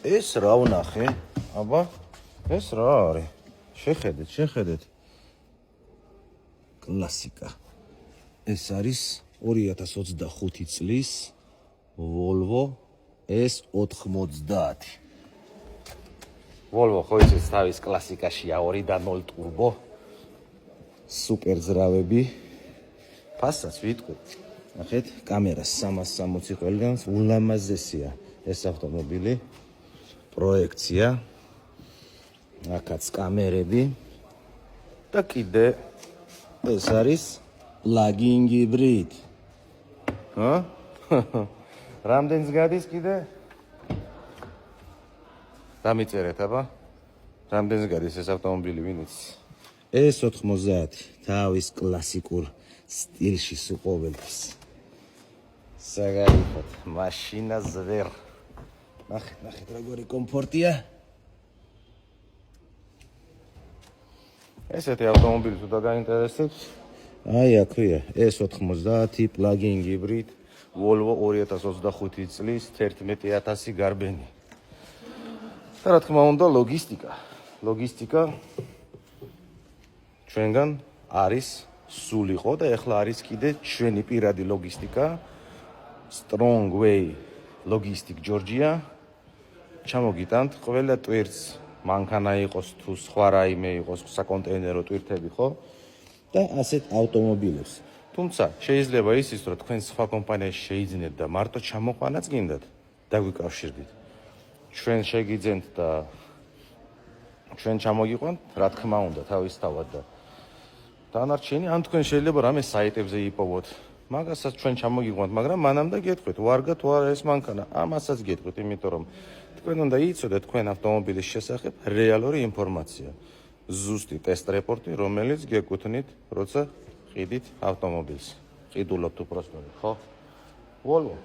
ეს რა ვნახე? აბა, ეს რა არის? შეხედეთ. კლასიკა. ეს არის 2025 წლის Volvo S90. Volvo ხო იცით თავის კლასიკაშია 2.0 turbo. Super ზრავები. ფასსაც ვიტყვი. ნახეთ, კამერას 360 ყველგან ულამაზესია ეს ავტომობილი. პროექცია. აქაც კამერები. და კიდე ეს არის plug-in hybrid. ჰა? რამდენს გადის კიდე? დამიწერეთ, აბა. რამდენს გადის ეს ავტომობილი, ვინ იცის? S90 თავის კლასიკურ სტილში სულ ყოველთვის. საგაიფოთ, მაშინა ზვერ. ნახეთ, როგორი კომფორტია. ესეთი ავტომობილი თუ დაგაინტერესებს, აი აქვეა S90 plug-in hybrid Volvo 2025 წლის 11000 გარბენი. და რა თქმა უნდა, ლოგისტიკა ჩვენგან არის სულიყო და ეხლა არის კიდე ჩვენი პირადი ლოგისტიკა Strong Way Logistic Georgia. ჩამოგიტანთ ყველა ტვირთს, მანქანა იყოს თუ სხვა რაიმე იყოს, საკონტეინერო ტვირთები ხო? და ასეთ ავტომობილებს. თუმცა შეიძლება ისიც, რომ თქვენ სხვა კომპანიაში შეიძინეთ და მარტო ჩამოყვანაც გინდათ, დაგვიკავშირდით. ჩვენ შეგიძენთ და ჩვენ ჩამოგიყვანთ, რა თქმა უნდა, თავისთავად და დანარჩენი ან თქვენ შეიძლება რამე საიტებზე იპოვოთ. მაგასაც ჩვენ ჩამოგიყვანთ, მაგრამ მანამდე გეტყვით, ვარგა თუ არა ეს მანქანა, ამასაც გეტყვით, იმიტომ რომ თქვენ უნდა იცოდეთ თქვენ ავტომობილის შესახებ რეალური ინფორმაცია. ზუსტი ტესტ რეპორტი, რომელიც გეკუთვნით, როცა ყიდით ავტომობილს. ყიდულობთ უბრალოდ, ხო? Volvo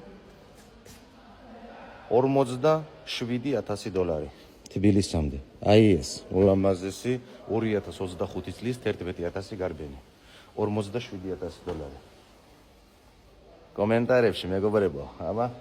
$47,000 თბილისამდე. აი ეს ულამაზესი 2025 წლის 11000 გარბენი. $47,000. კომენტარებში მეგობრებო, აბა.